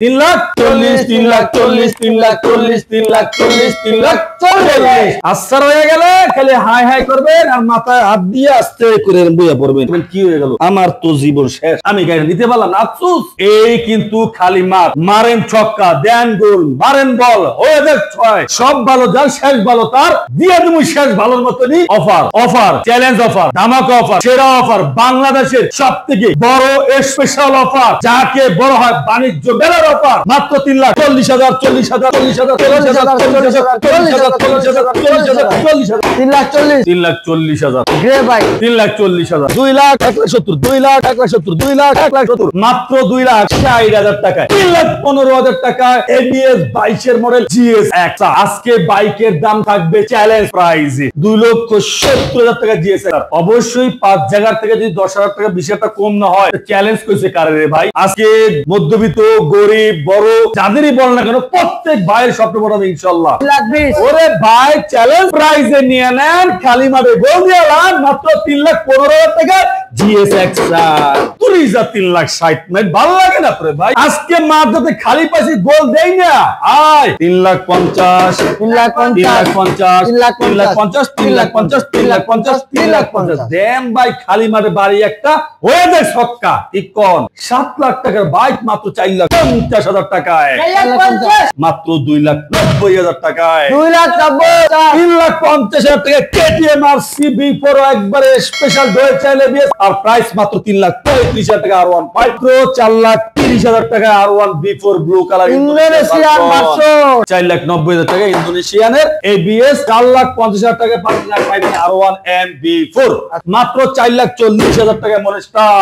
3,40,000, 3,40,000, 3,40,000, 3,40,000, 3,40,000 আসার হয়ে গেলে খালি হাই হাই করবেন আর মাথায় হাত দিয়ে আস্তে করে বইয়া পড়বেন। কি হয়ে গেল? আমার তো জীবন শেষ, আমি গাড়ি নিতে পারলাম না। আফসোস। এই কিন্তু খালি মার মারেন ছক্কা, দেন গোল, মারেন বল, হয়ে যাক ছয়। সব ভালো যার শেষ ভালো তার দিয়ে তুমি শেষ ভালোর মতনই অফার, অফার, চ্যালেঞ্জ অফার, ধামাকা অফার, সেরা অফার, বাংলাদেশের সব থেকে বড় স্পেশাল অফার, যাকে বড় হয় বাণিজ্য মেলার অফার। মাত্র 3,40,000, 40,000, 40,000, 40,000, 40,000, 40,000, 40,000, 40,000, 40,000, 3,40,000 গ্রে বাইক 3,40,000, 2,00,000, 1,70,000, 2,00,000, 2,00,000, মাত্র 2,60,000 টাকায় 3,15,000 টাকায় ABS 22 মডেল GS X। আজকে বাইকের দাম থাকবে চ্যালেঞ্জ প্রাইসে 2,70,000 টাকা GS X। অবশ্যই 5 জায়গা থেকে যদি 10,000 টাকা 20,000 টাকা কম না হয় চ্যালেঞ্জ কইছে কারে রে ভাই? আজকে মধ্যবিত্ত, গরিব, বড় যাদেরই বল না কেন প্রত্যেক ভাইয়ের স্বপ্ন পড়াবে ইনশাআল্লাহ। ওরে ভাই চ্যালেঞ্জ প্রাইসে নিয়ে নেন, খালি মাঠে গোল দিয়ে লান মাত্র 3,15,000 টাকা GS X। তুই যা 3,60,000 মিনিট ভালো লাগে না তোরে ভাই? আজকে মাঠে খালি পাশে গোল দেই না। আয় 3,50,000, 3,50,000, 3,50,000, 3,50,000, 3,50,000, 3,50,000 দেন ভাই। খালি মাঠে বাড়ি একটা হয়ে যায় ছক্কা। ঠিক কোন 7 লাখ টাকার বাইক মাত্র 4,50,000 টাকায়, মাত্র 2,90,000 টাকায়, 3,50,000 টাকা KTM RC-V4 একবারে স্পেশাল ডুয়েল চাইলে বিএস আর প্রাইস মাত্র 3,35,000 টাকা R1, মাত্র 4,30,000 টাকা R1 V4 blue colour Indonesian version, 4,90,000 টাকা ইন্দোনেশিয়ানের ABS, 4,50,000 টাকা পাবেন R1 MV4, মাত্র 4,40,000 টাকা মনস্টার,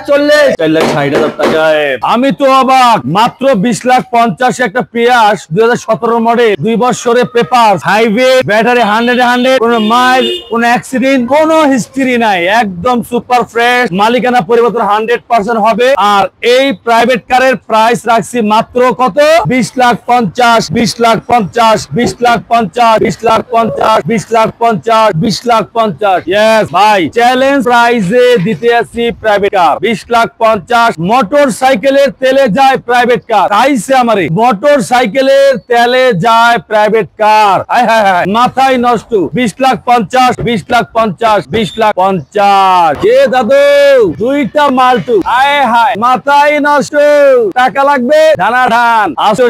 4,60,000 টাকায়। আমি তো অবাক, মাত্র 20,50,000 একটা পিয়াস 2017 মডেল, 2 বছরের পেপার, হাইওয়ে, ব্যাটারি 100 কোন মাইল, কোন অ্যাক্সিডেন্ট, কোন হিস্ট্রি নাই, একদম সুপার ফ্রেশ, মালিকানা পরিবর্তন 100% হবে। আর এই প্রাইভেট কারের প্রাইস রাখছি মাত্র কত? 20,50,000, 20,50,000, 20,50,000, 20,50,000, 20,50,000, 20,50,000। ইয়েস ভাই, চ্যালেঞ্জ প্রাইসে দিতে আসি প্রাইভেট কার 20,50,000। মোটর সাইকেলের তেলে যায় প্রাইভেট কার, তাইছে আমারে মোটর সাইকেলের তেলে যায় প্রাইভেট কার। হায় হায় হায়, মাথায় নষ্ট। 20,50,000, 20,50,000, 20,50,000 কে দাদু? দুইটা মালটু, হায় হায় মাথায় নষ্ট। টাকা লাগবে ধানা ধান আসো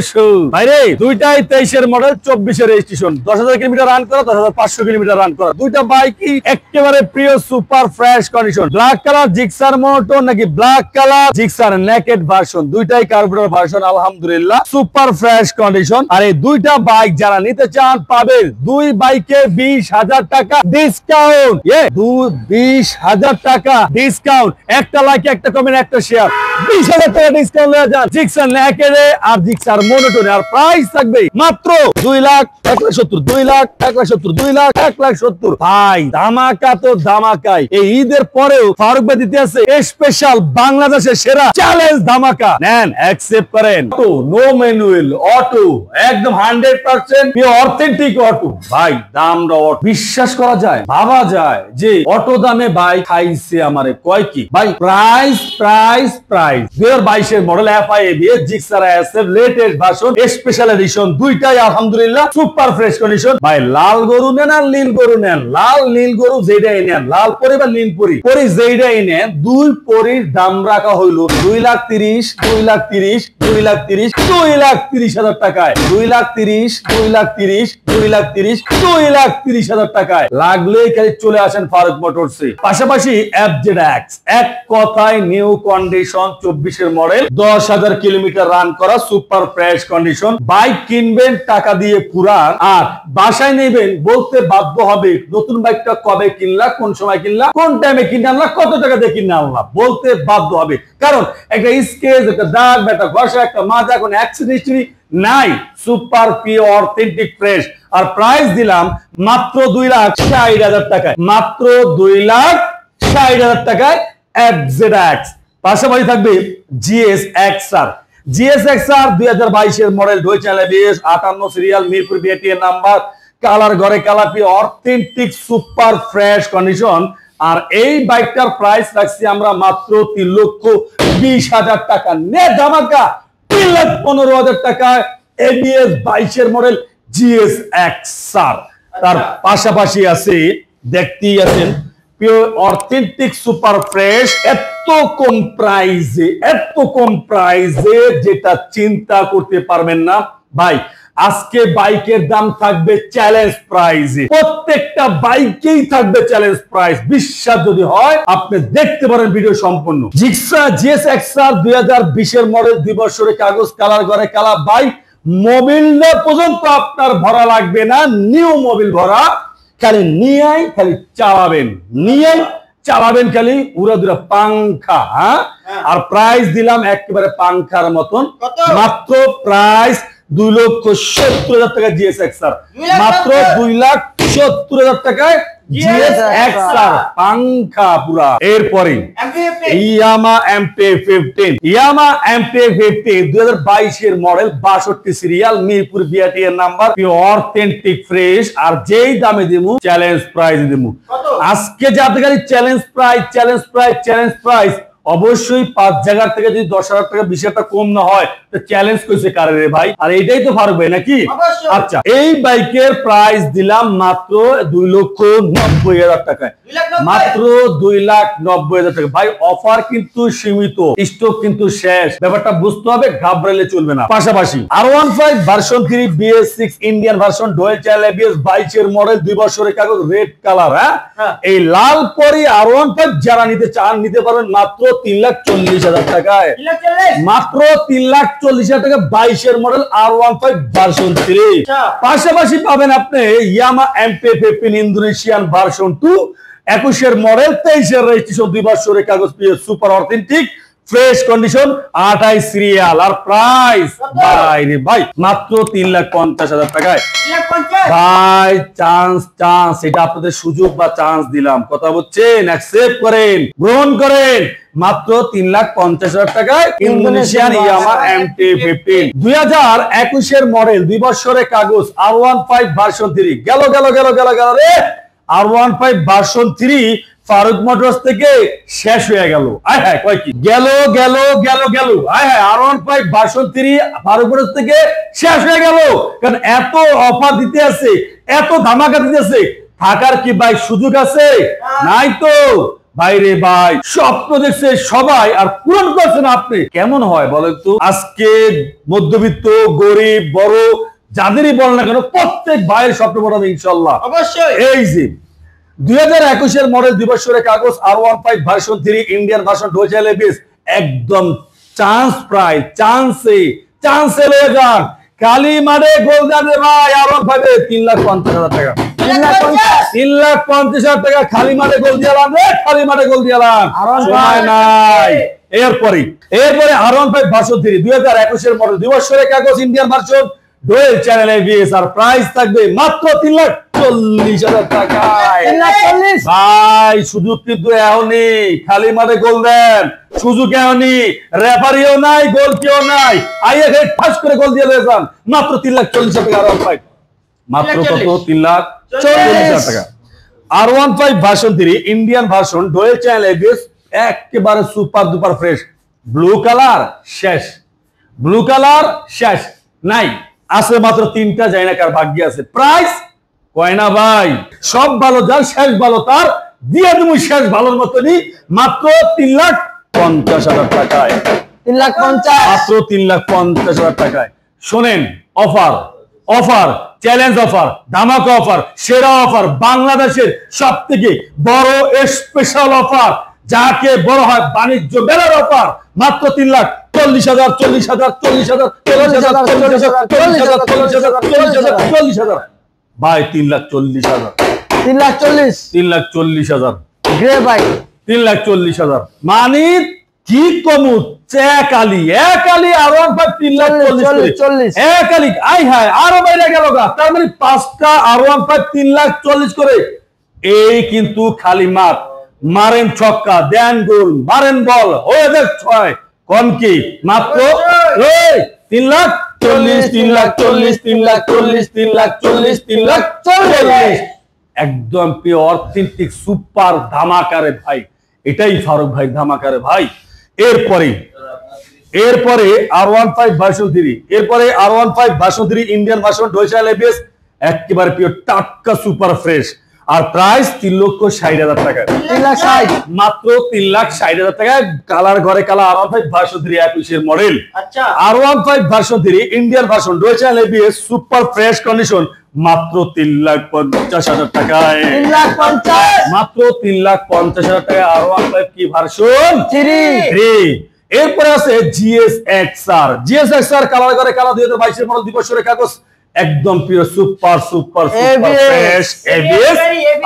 ভাইরে। দুইটাই 23-এর মডেল, 24-এর রেজিস্ট্রেশন, 10,000 কিলোমিটার রান করা, 10,500 কিলোমিটার রান করা। দুইটা বাইকই একেবারে প্রিয়, super fresh condition. Black colour Gixxer motor নাকি black colour Gixxer naked version, দুইটাই কার্বোরেটর ভার্সন, আলহামদুলিল্লাহ সুপার ফ্রেশ কন্ডিশন। আর এই দুইটা বাইক যারা নিতে চান পাবেন দুই বাইকে 20,000 টাকা ডিসকাউন্ট। 20,000 টাকা ডিসকাউন্ট, একটা লাইক, একটা কমেন্ট, একটা শেয়ার, 20,000 টাকা ডিসকাউন্ট হয়ে যান জিক্সার নেকেডে আর জিক্সার মোনোটোনে। আর প্রাইস থাকবে মাত্র 2,70,000, 2,70,000, 2,70,000 ভাই। ধামাকা তো ধামাকাই। এই ঈদের পরেও ফারুক ভাই দিতে আছে স্পেশাল বাংলাদেশের সেরা চ্যালেঞ্জ ধামাকা। নেন, অ্যাকসেপ্ট করেন। অটো, নো ম্যানুয়াল অটো, একদম 100% পিওর অথেন্টিক অটো ভাই। দামটা বিশ্বাস করা যায়, ভাবা যায় যে অটো দামে ভাই খাইছে আমারে কয় কি ভাই? প্রাইস প্রাইস প্রাইস 2022-এর model FI ABS Gixxer SF latest version special edition, দুইটাই আলহামদুলিল্লাহ সুপার ফ্রেশ কন্ডিশন ভাই। লাল গরু নেন আর নীল গরু নেন, লাল নীল গরু যেটাই নেন, লাল পরি বা নীল পরি পরি যেটাই নেন, দুই পরির দাম রাখা হইলো 2,30,000, 2,30,000, 2,30,000, 2,30,000 টাকায়, 2,30,000, 2,30,000, 2,30,000, 2,30,000 টাকায়। লাগলেই খালি চলে আসেন ফারুক মোটরসে। পাশাপাশি FZX, এক কথায় নিউ কন্ডিশন, 24-এর মডেল, 10,000 কিলোমিটার রান করা, সুপার ফ্রেশ কন্ডিশন। বাইক কিনবেন টাকা দিয়ে পুরান, আর বাসায় নেবেন বলতে বাধ্য হবে নতুন বাইকটা কবে কিনলা, কোন সময় কিনলা, কোন টাইমে কিনে আনলা, কত টাকা দিয়ে কিনে আনলা, বলতে বাধ্য হবে। কারণ একটা স্কেচ, একটা দাগ, একটা ঘষা, একটা মাজা, কোন অ্যাক্সিডেন্ট নাই, সুপার পিওর অথেন্টিক ফ্রেশ। আর প্রাইস দিলাম মাত্র 2,60,000 টাকায়, মাত্র 2,60,000 টাকায় FZX। পাশাপাশি থাকবে GS XR, GS XR 2022-এর মডেল, dual channel ABS, 58 serial, Mirpur BATN number, colour ঘরে কালাপি, অথেন্টিক সুপার ফ্রেশ কন্ডিশন। আর এই বাইকটার প্রাইস রাখছি আমরা মাত্র 3,20,000 টাকা। নে ধামাকা 3,15,000 টাকায় ABS 22 এর মডেল GS XR। তার পাশাপাশি আছে, দেখতেই আছেন, পিওর অথেন্টিক সুপার ফ্রেশ, এত কম প্রাইসে যেটা চিন্তা করতে পারবেন না ভাই। আজকে বাইকের দাম থাকবে চ্যালেঞ্জ প্রাইসে, প্রত্যেকটা বাইকেই থাকবে চ্যালেঞ্জ প্রাইস। বিশ্বাস যদি হয় আপনি দেখতে পারেন ভিডিও সম্পূর্ণ। জিক্সা GS XR 2020 এর মডেল, 2 বছরের কাগজ, কালার করে কালার বাইক। মোবিলটা পর্যন্ত আপনার ভরা লাগবে না, নিউ মোবিল ভরা, খালি নিয়েই খালি চালাবেন খালি উড়াদুরা পাংখা। আর প্রাইস দিলাম একেবারে পাংখার মতন, মাত্র প্রাইস 2,70,000 টাকা GS XR, মাত্র 2,70,000 টাকায় GS XR পাংখা পুরা। এরপরে ইয়ামা MT-15, 2022 এর মডেল, 62 সিরিয়াল, মিরপুর বিআরটি এর নাম্বার, অথেন্টিক ফ্রেশ। আর যেই দামে দিমু চ্যালেঞ্জ প্রাইস দিমু আজকে, যাতে গাড়ি চ্যালেঞ্জ প্রাইস অবশ্যই 5 জায়গা থেকে যদি 10,000 টাকা 20,000 টাকা কম না হয় তো চ্যালেঞ্জ কইছে কারে রে ভাই? আর এইটাই তো ফারুক ভাই নাকি? আচ্ছা, এই বাইকের প্রাইস দিলাম মাত্র 2,90,000 টাকায়, মাত্র 2,90,000 টাকা ভাই। অফার কিন্তু সীমিত, স্টক কিন্তু শেষ, ব্যাপারটা বুঝতে হবে, ঘাবড়ালে চলবে না। পাশাপাশি R15 version 3 BS6 Indian version, dual channel ABS, 22 এর মডেল, 2 বছরের কাগজ, রেড কালার। এই লাল পরি R15 যারা নিতে চান নিতে পারবেন মাত্র 3,40,000 টাকায়, মাত্র 3,40,000 টাকা, 22 এর মডেল R15 ভার্সন 3। পাশাপাশি পাবেন আপনি ইয়ামা MT-15 ইন্দোনেশিয়ান ভার্সন 2, 21 এর মডেল, 23 এর রেজিস্ট্রেশন, 2 বছরের কাগজ, super authentic fresh condition, 28 serial. আর প্রাইস ভাই মাত্র 3,50,000 টাকায় ভাই। চান্স এটা আপনাদের সুযোগ বা চান্স দিলাম, কথা বলছেন, অ্যাকসেপ্ট করেন, গ্রহণ করেন। মাত্র 3,50,000 টাকায় ইন্দোনেশিয়ান ইয়ামা MT-15, 2021 এর মডেল, 2 বছরের কাগজ, R15 ভার্সন 3। গেল রে R15 ভার্সন 3 ফারুক মোটরস থেকে শেষ হয়ে গেল। কয় কি গেল R15 ভার্সন 3 ফারুক মোটরস থেকে শেষ হয়ে গেল। কারণ এত অফার দিতে আছে, এত ধামাকা দিতে আছে, থাকার কি ভাই সুযোগ আছে? নাই তো ভাইরে ভাই, স্বপ্ন দেখছে সবাই আর পূরণ করছেন আপনি, কেমন হয় বলেন তো? আজকে মধ্যবিত্ত, গরিব, বড়, যাদেরই বল না কেন, প্রত্যেক ভাইয়ের স্বপ্ন পূরণ ইনশাআল্লাহ অবশ্যই। এই যে 2021 এর মডেল, 2 বছরের কাগজ, R15 version 3 Indian version, dual channel ABS, একদম চান্স প্রাইস, চান্সে লয়ে যান। কালী মাঠে গোলদার রে ভাই, R15 3,50,000 টাকা, 3,50,000 টাকা খালি মাঠে গোল দিয়ালাম রে, খালি মাঠে গোল দিয়ালাম, সময় নাই। এরপরে R15 ভার্সন 3 2021 এর মডেল, 2 বছরের কাগজ, Indian version, dual channel ABS। আর প্রাইস থাকবে মাত্র 3,40,000 টাকা ভাই। সুযোগ কিন্তু এখনই, খালি মাঠে গোল দেন, সুযোগ এখনই, রেফারিও নাই, গোল কেউ নাই, আইয়া ঠাস করে গোল দিয়ে যান। মাত্র 3,40,000 টাকা R15, মাত্র কত? 3,40,000 টাকা। R15 version 3 Indian version, dual channel ABS, একেবারে super duper fresh. Blue colour শেষ নাই, আছে মাত্র 3টা, যায় না কার ভাগ্যে আছে। প্রাইস কয় না ভাই, সব ভালো যার শেষ ভালো তার, দিয়ে তুমি শেষ ভালোর মতনই, মাত্র 3,50,000 টাকায়, 3,50,000, মাত্র 3,50,000 টাকায়। শোনেন, অফার চ্যালেঞ্জ অফার, ধামাকা অফার, সেরা অফার, বাংলাদেশের সব থেকে বড় স্পেশাল অফার, যাকে বড় হয় বাণিজ্য মেলার অফার, মাত্র 3,40,000, 40,000 ভাই, 3,40,000 গ্রে বাইক, 3,40,000 মানে কি কমু? এক আলি R15 3,40,000, এক আলি আরো বাইরে গেল গা। তার মানে 5টা R15 3,40,000 করে। এই কিন্তু খালি মাঠ, মারেন ছক্কা, দেন গোল, মারেন বল, হয়ে যাক 6, কম কি? মাত্র 3,40,000 একদম পিওর অথেন্টিক সুপার ধামাকারে ভাই। এটাই ফারুক ভাই ধামাকারে ভাই। এরপরে এরপরে R15 ভার্সন 3, এরপরে R15 version 3 Indian version dual ABS, একেবারে পিওর টাটকা সুপার ফ্রেশ। আর প্রাইস 3,60,000 টাকা, 3,60,000 মাত্র 3,60,000 টাকা। কালার ঘরে কালার R15 ভার্সন 3 21 এর মডেল। আচ্ছা, R15 version 3 Indian version dual ABS super fresh condition, মাত্র 3,50,000 টাকায়, 3,50,000 মাত্র 3,50,000 টাকা R15 কি ভার্সন 3। এরপরে আছে GSXR, GSXR কালার করে কালার 2022 এর মডেল, দিবসের কাগজ, একদম pure super super super fresh ABS.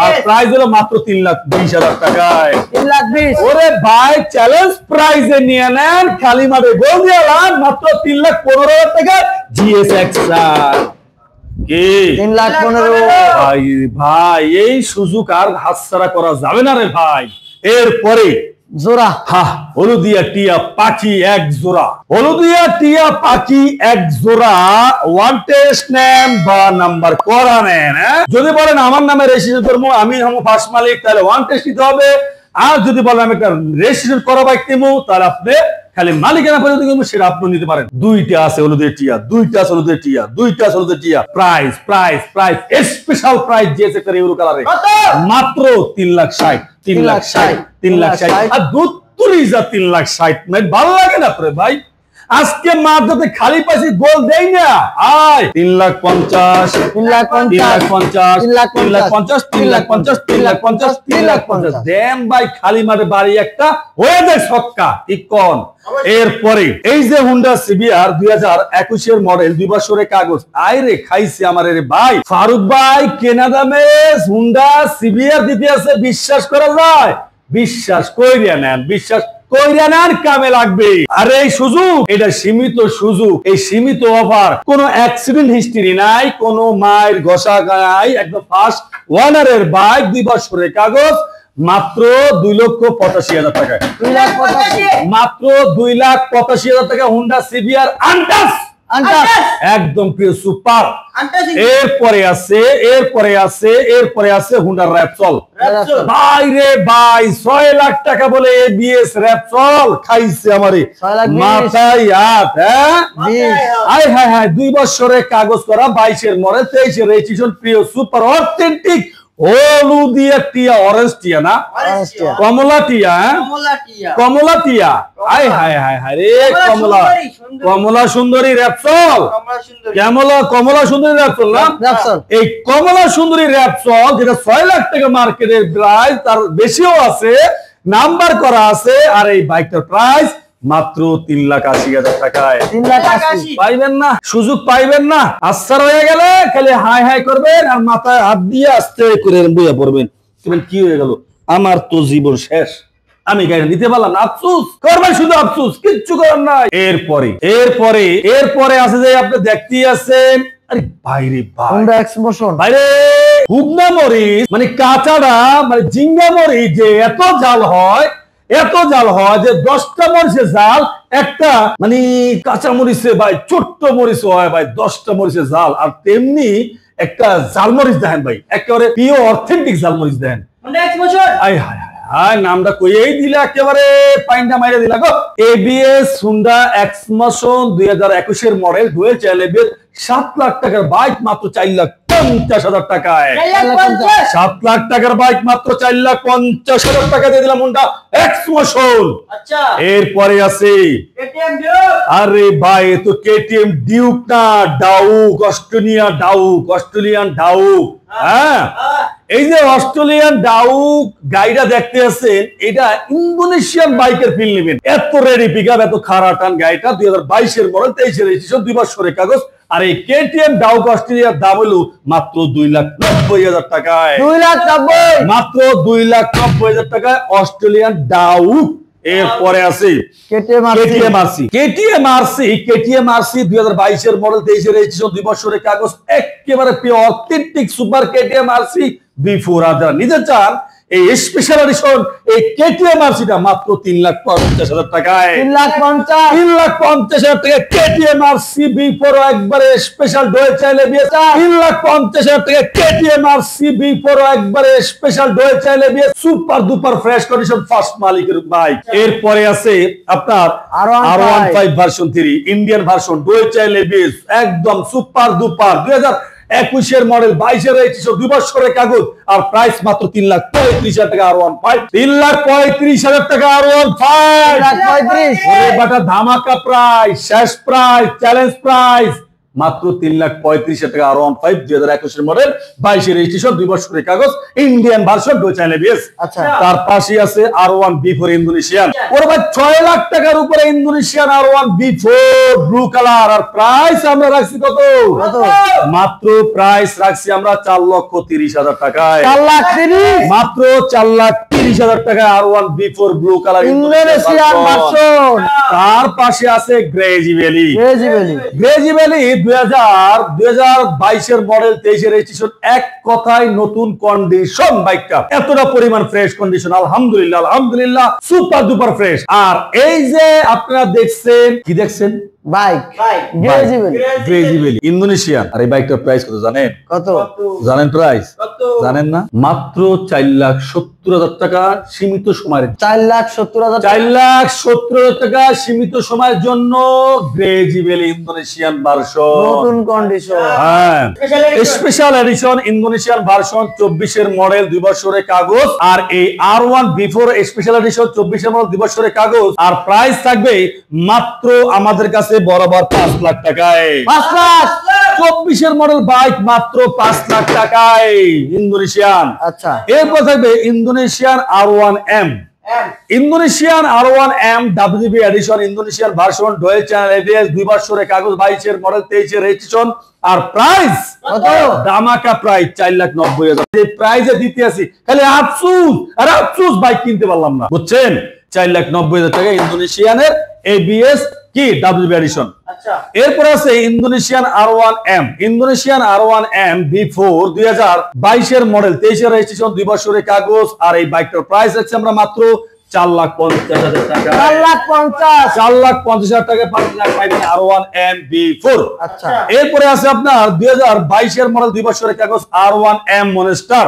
আর প্রাইস হলো মাত্র 3,20,000 টাকায়, 3,20,000 ওরে ভাই চ্যালেঞ্জ প্রাইসে নিয়ে নেন, খালি মাঠে গোল দিয়ে মাত্র 3,15,000 টাকা GSXR। কি 3,15,000 ভাই ভাই এই সুযোগ আর হাতছাড়া করা যাবে না রে ভাই। এরপরে জোড়া হলুদিয়া টিয়া পাখি এক জোড়া, হলুদিয়া টিয়া পাখি এক জোড়া, ওয়ান টেস্ট নেন বা নাম্বার করা নেন। যদি বলেন আমার নামে রেজিস্ট্রেশন করবো, আমি হবো ফার্স্ট মালিক, তাহলে ওয়ান টেস্ট দিতে হবে। আর যদি বলেন আমি একটা রেজিস্ট্রেশন করা বাইক নেবো, তাহলে আপনি খালি মালিকানা পর্যন্ত কিন্তু সেটা আপনি নিতে পারেন। দুইটা আছে হলুদের টিয়া, দুইটা আছে হলুদের টিয়া, দুইটা আছে হলুদের টিয়া। Price price price special price দিয়েছে ইউরো কালারে, মাত্র 3,60,000, 3,60,000, 3,60,000। আর দুধ তুলি যা 3,60,000, ভালো লাগে না তোরে ভাই? আজকে মাঝে খালি পাইছি গোল দেই না, আয় 3,50,000, 3,50,000, 3,50,000, 3,50,000, 3,50,000, 3,50,000 দেন ভাই। খালি মাঠে বাড়ি একটা হয়ে যায় ছক্কা, ঠিক কোন। এরপরে এই যে হুন্ডা সিবিআর 2021 এর মডেল, 2 বছরের কাগজ, আইরে খাইছে আমার রে ভাই। ফারুক ভাই কেনা দামে হুন্ডা সিবিআর দিতে আছে, বিশ্বাস করা যায়? বিশ্বাস কইরা নেন, বিশ্বাস কইরা নেন, কামে লাগবে। আর এই সুযোগ, এটা সীমিত সুযোগ, এই সীমিত অফার, কোনো অ্যাক্সিডেন্ট হিস্টরি নাই, কোনো মায়ের ঘষা নাই, একদম ফার্স্ট ওয়ানারের বাইক, 2 বছরের কাগজ, মাত্র 2,85,000 টাকা, মাত্র 2,85,000 টাকা হুন্ডা সিবিআর আনটাস, একদম প্রিয় সুপার। এরপরে আছে এরপরে আছে হুন্ডা র্যাপসল, ভাই রে ভাই 6 লাখ টাকা বলে এবিএস র্যাপসল খাইছে আমারে মাথায় হাত। হায় হায় হায় 2 বছরের কাগজ করা, 22 এর মডেল, 23 এর রেজিস্ট্রেশন, প্রিয় সুপার অথেন্টিক হলুদিয়া টিয়া, অরেঞ্জ টিয়া না, কমলা টিয়া, কমলা টিয়া, হায় হায় হায় হায় রে কমলা, কমলা সুন্দরী র্যাপসল, কমলা সুন্দরী র্যাপসল না, এই কমলা সুন্দরী র্যাপসল যেটা 6 লাখ টাকা মার্কেটের প্রাইস, তার বেশিও আছে, নাম্বার করা আছে। আর এই বাইকটার প্রাইস মাত্র 3,80,000 টাকায়, 3,80,000 পাইবেন না, সুযোগ পাইবেন না। আচ্ছা হয়ে গেলে খালি হাই হাই করবেন আর মাথায় হাত দিয়ে আস্তে করে বইয়া পড়বেন, কি হয়ে গেল, আমার তো জীবন শেষ, আমি গাড়ি নিতে পারলাম না, আফসোস করবেন, শুধু আফসোস, কিচ্ছু করার নাই। এরপরে এরপরে এরপরে আছে যে আপনি দেখতেই আছেন, আরে বাইরে হুন্ডা এক্সমোশন, বাইরে হুগনা মরিচ, মানে কাঁচাটা, মানে জিঙ্গা মরিচ যে এত জাল হয়, এত জাল হয় যে 10টা মরিচের জাল একটা, মানে কাঁচা মরিচে ভাই ছোট্ট মরিচ হয় ভাই 10টা মরিচের জাল। আর তেমনি একটা জাল মরিচ দেখেন ভাই, একেবারে পিওর অথেন্টিক জাল মরিচ দেখেন। আয় হায় হায়, নামটা কইই দিলা, একেবারে পাইনটা মাইরা দিলা গো। এবিএস হুন্ডা এক্সমোশন 2021 এর model, dual channel ABS, 7 lakh টাকার বাইক মাত্র 4,50,000 টাকায়, 7 লাখ টাকার বাইক মাত্র 4,50,000 টাকা দিয়ে দিলাম হুন্ডা এক্সমোশন। এরপরে আছে, আরে ভাই তো কেটিএম ডিউক না, ডাউক, অস্ট্রেলিয়ান ডাউক। হ্যাঁ, এই যে অস্ট্রেলিয়ান ডাউক গাড়িটা দেখতে আছেন, এটা ইন্দোনেশিয়ান বাইকের ফিল নেবেন, এত রেডি পিকআপ, এত খারাটান গাড়িটা, 2022 এর মডেল, 23 এর রেজিস্ট্রেশন, 2 বছরের কাগজ। আর এই কেটিএম ডাউক অস্ট্রেলিয়ার দাম হলো মাত্র 2,90,000 টাকায়, 2,90,000, মাত্র 2,90,000 টাকায় অস্ট্রেলিয়ান ডাউক। এরপরে আছে কেটিএম আরসি, 2022 এর মডেল, 23 এর রেজিস্ট্রেশন, 2 বছরের কাগজ, একেবারে pure authentic super KTM RC B4। আর যারা নিতে চান এই স্পেশাল এডিশন এই কেটিএম আরসিটা মাত্র 3,50,000 টাকায়। 3,50,000 3,50,000 টাকা কেটিএম আরসি B4 একবারে স্পেশাল ডুয়াল চ্যানেল এবিএস। 3,50,000 টাকা কেটিএম আরসি B4 একবারে special dual channel ABS, super duper fresh condition, first মালিকের বাইক। এরপরে আছে আপনার R15 version 3 Indian version dual channel ABS, একদম সুপার ডুপার 2021 মডেল, 22 রেজিস্ট্রেশন, 2 বছরের কাগজ, আর প্রাইস মাত্র 3,35,000 টাকা R15। 3,35,000 টাকা R15, 3,35,000 ওরে বাটা ধামাকা প্রাইস, শেষ প্রাইস, চ্যালেঞ্জ প্রাইস মাত্র 3,35,000 টাকা R15, 2021 মডেল, 22 রেজিস্ট্রেশন, 2 বছরের কাগজ, Indian version dual channel ABS. আচ্ছা। তার পাশে আছে R1 B4 ইন্দোনেশিয়ান, ওরে ভাই 6 লাখ টাকার উপরে Indonesian R1 B4 blue colour, আর প্রাইস আমরা রাখছি কত? মাত্র প্রাইস রাখছি আমরা 4,30,000 টাকায়। 4,30,000 মাত্র 4,30,000 টাকা R1 B4 blue colour Indonesian version. তার পাশে আছে গ্রেজি ভ্যালি। গ্রেজি ভ্যালি 2022 এর মডেল, 23 রেজিস্ট্রেশন, এক কথায় নতুন কন্ডিশন বাইকটা, এতটা পরিমাণ ফ্রেশ কন্ডিশন, আলহামদুলিল্লাহ আলহামদুলিল্লাহ সুপার ডুপার ফ্রেশ। আর এই যে আপনারা দেখছেন, কি দেখছেন? Bike crazy valley Indonesian. আর এই বাইকটার প্রাইস কত জানেন? কত জানেন প্রাইস? জানেন না? মাত্র 4,70,000 টাকা সীমিত সময়ের। 4,70,000 4,70,000 টাকা সীমিত সময়ের জন্য গ্রেজি ভ্যালি ইন্দোনেশিয়ান ভার্সন, নতুন কন্ডিশন। হ্যাঁ স্পেশাল এডিশন ইন্দোনেশিয়ান ভার্সন, 24 এর মডেল, 2 বছরের কাগজ। আর এই R1 B4 স্পেশাল এডিশন 24 এর মডেল, 2 বছরের কাগজ, আর প্রাইস থাকবে মাত্র আমাদের কাছে বরাবর 5 লাখ টাকায়। 5 লাখ 24 এর মডেল বাইক মাত্র 5 লাখ টাকায় ইন্দোনেশিয়ান। আচ্ছা। এরপর থাকবে Indonesian R1M, Indonesian R1M WB edition, Indonesian version, dual channel ABS, 2 বছরের কাগজ, 22 এর মডেল, 23 এর রেজিস্ট্রেশন, আর প্রাইস কত? ধামাকা প্রাইস 4,90,000। এই প্রাইসে দিতে আসি খালি আফসোস আর আফসোস, বাইক কিনতে পারলাম না, বুঝছেন? 4,90,000 টাকা ইন্দোনেশিয়ানের এবিএস কি WB এডিশন। এরপর আছে Indonesian R1M, Indonesian R1M B4 2022 এর মডেল, 23 এর রেজিস্ট্রেশন, 2 বছরের কাগজ, আর এই বাইকটার প্রাইস আছে আমরা মাত্র 4,50,000 টাকা। 4,50,000 টাকা 5 লাখ পাইবেন R1M B4। আচ্ছা। এরপরে আছে আপনার 2022 এর মডেল, 2 বছরের কাগজ, R1M মনস্টার,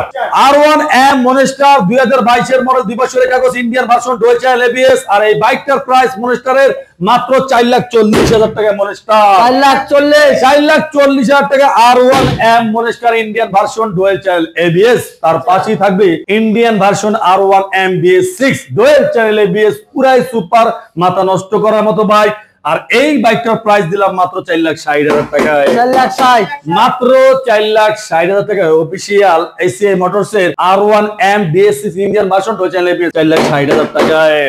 R1M মনস্টার 2022 এর মডেল, 2 বছরের কাগজ, Indian version, dual channel ABS, আর এই বাইকটার প্রাইস মনস্টারের মাত্র 4,40,000 টাকা মনস্টার। 4,40,000 টাকা R1M monster, Indian version, dual channel ABS. তার পাশেই থাকবে Indian version R1M BS6 dual channel ABS, পুরাই সুপার, মাথা নষ্ট করার মতো বাইক। আর এই বাইকটার প্রাইস দিলাম মাত্র 4,60,000 টাকায়। 4,60,000 মাত্র 4,60,000 টাকায় অফিসিয়াল এসিআই মোটরস এর R1M BS6 Indian version, dual channel ABS, 4,60,000 টাকায়।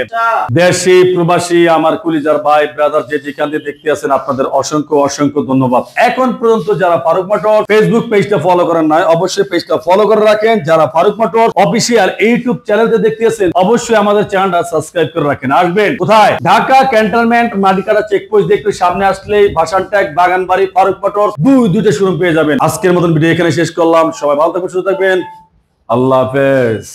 দেশি প্রবাসী আমার কলিজার ভাই ব্রাদার যে যেখান থেকে দেখতে আছেন, আপনাদের অসংখ্য অসংখ্য ধন্যবাদ। এখন পর্যন্ত যারা ফারুক মোটর ফেসবুক পেজটা ফলো করেন নাই, অবশ্যই পেজটা ফলো করে রাখেন। যারা ফারুক মোটর অফিসিয়াল ইউটিউব চ্যানেলতে দেখতে আছেন, অবশ্যই আমাদের চ্যানেলটা সাবস্ক্রাইব করে রাখেন। আসবেন কোথায়? ঢাকা ক্যান্টনমেন্ট মাটিকাটা চেকপোস্ট দেখতে সামনে আসলেই ভাসান ট্যাগ, বাগানবাড়ি, ফারুক মোটর, দুইটা শোরুম পেয়ে যাবেন। আজকের মতন ভিডিও এখানে শেষ করলাম। সবাই ভালো থাকবেন, সুস্থ থাকবেন, আল্লাহ হাফেজ।